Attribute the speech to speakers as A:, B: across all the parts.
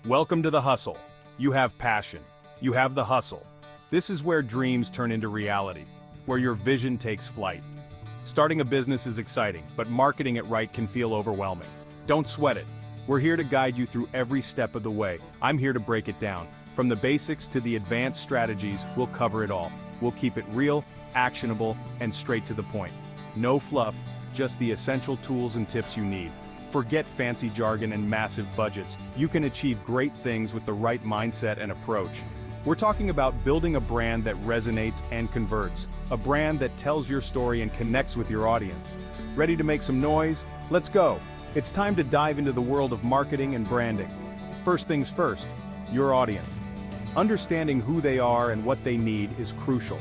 A: Welcome to the hustle. You have passion. You have the hustle. This is where dreams turn into reality, where your vision takes flight. Starting a business is exciting, but marketing it right can feel overwhelming. Don't sweat it. We're here to guide you through every step of the way. I'm here to break it down. From the basics to the advanced strategies, we'll cover it all. We'll keep it real, actionable, and straight to the point. No fluff, just the essential tools and tips you need. Forget fancy jargon and massive budgets. You can achieve great things with the right mindset and approach. We're talking about building a brand that resonates and converts. A brand that tells your story and connects with your audience. Ready to make some noise? Let's go. It's time to dive into the world of marketing and branding. First things first, your audience. Understanding who they are and what they need is crucial.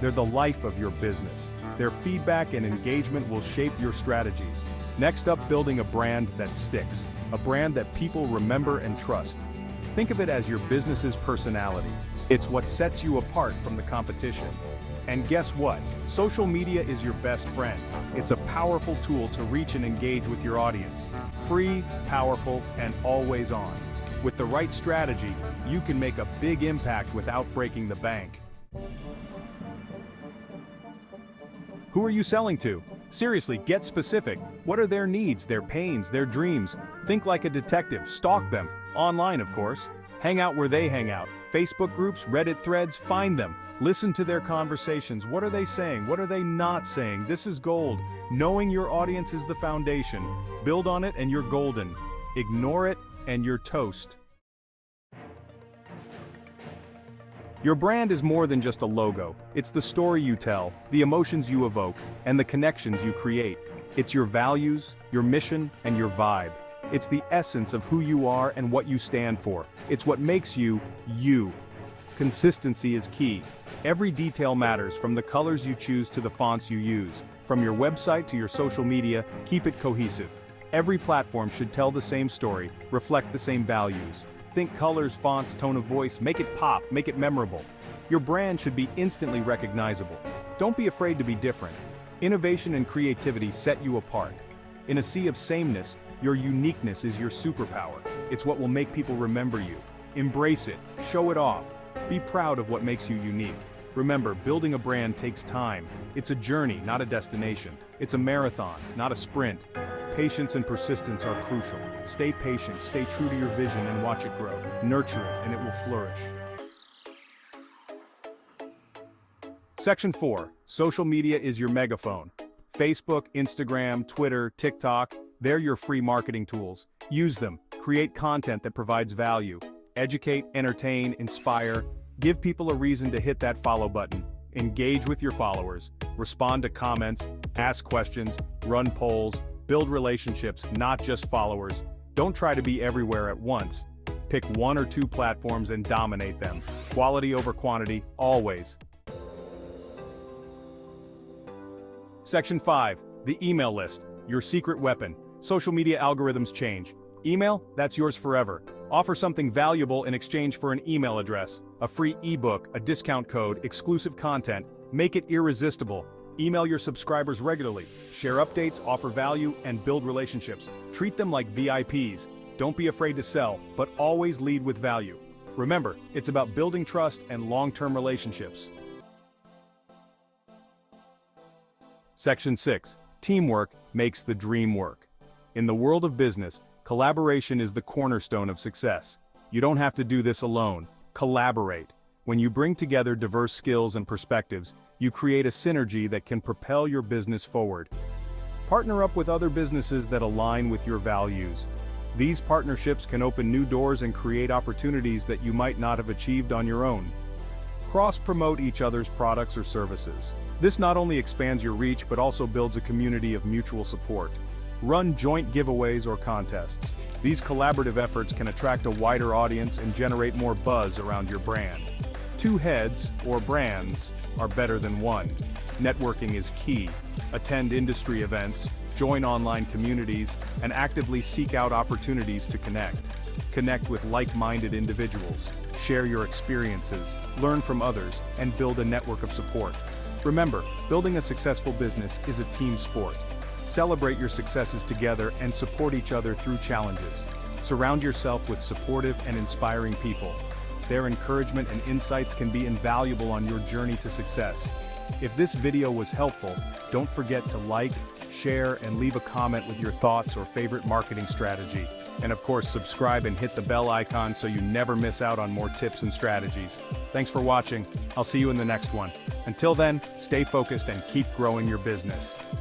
A: They're the life of your business. Their feedback and engagement will shape your strategies. Next up, building a brand that sticks. A brand that people remember and trust. Think of it as your business's personality. It's what sets you apart from the competition. And guess what? Social media is your best friend. It's a powerful tool to reach and engage with your audience. Free, powerful, and always on. With the right strategy, you can make a big impact without breaking the bank. Who are you selling to? Seriously, get specific. What are their needs, their pains, their dreams? Think like a detective, stalk them. Online, of course. Hang out where they hang out. Facebook groups, Reddit threads, find them. Listen to their conversations. What are they saying? What are they not saying? This is gold. Knowing your audience is the foundation. Build on it and you're golden. Ignore it and you're toast. Your brand is more than just a logo. It's the story you tell, the emotions you evoke, and the connections you create. It's your values, your mission, and your vibe. It's the essence of who you are and what you stand for. It's what makes you, you. Consistency is key. Every detail matters, from the colors you choose to the fonts you use. From your website to your social media, keep it cohesive. Every platform should tell the same story, reflect the same values. Think colors, fonts, tone of voice, make it pop, make it memorable. Your brand should be instantly recognizable. Don't be afraid to be different. Innovation and creativity set you apart. In a sea of sameness, your uniqueness is your superpower. It's what will make people remember you. Embrace it, show it off. Be proud of what makes you unique. Remember, building a brand takes time. It's a journey, not a destination. It's a marathon, not a sprint. Patience and persistence are crucial. Stay patient, stay true to your vision and watch it grow. Nurture it and it will flourish. Section 4. Social media is your megaphone. Facebook, Instagram, Twitter, TikTok, they're your free marketing tools. Use them. Create content that provides value. Educate, entertain, inspire. Give people a reason to hit that follow button. Engage with your followers. Respond to comments. Ask questions. Run polls. Build relationships, not just followers. Don't try to be everywhere at once. Pick one or two platforms and dominate them. Quality over quantity, always. Section 5. The email list, your secret weapon. Social media algorithms change. Email? That's yours forever. Offer something valuable in exchange for an email address, a free ebook, a discount code, exclusive content. Make it irresistible. Email your subscribers regularly, share updates, offer value, and build relationships. Treat them like VIPs. Don't be afraid to sell, but always lead with value. Remember, it's about building trust and long-term relationships. Section 6. Teamwork makes the dream work. In the world of business, collaboration is the cornerstone of success. You don't have to do this alone. Collaborate. When you bring together diverse skills and perspectives, you create a synergy that can propel your business forward. Partner up with other businesses that align with your values. These partnerships can open new doors and create opportunities that you might not have achieved on your own. Cross-promote each other's products or services. This not only expands your reach but also builds a community of mutual support. Run joint giveaways or contests. These collaborative efforts can attract a wider audience and generate more buzz around your brand. Two heads, or brands, are better than one. Networking is key. Attend industry events, join online communities, and actively seek out opportunities to connect. Connect with like-minded individuals. Share your experiences, learn from others, and build a network of support. Remember, building a successful business is a team sport. Celebrate your successes together and support each other through challenges. Surround yourself with supportive and inspiring people. Their encouragement and insights can be invaluable on your journey to success. If this video was helpful, don't forget to like, share, and leave a comment with your thoughts or favorite marketing strategy. And of course, subscribe and hit the bell icon so you never miss out on more tips and strategies. Thanks for watching. I'll see you in the next one. Until then, stay focused and keep growing your business.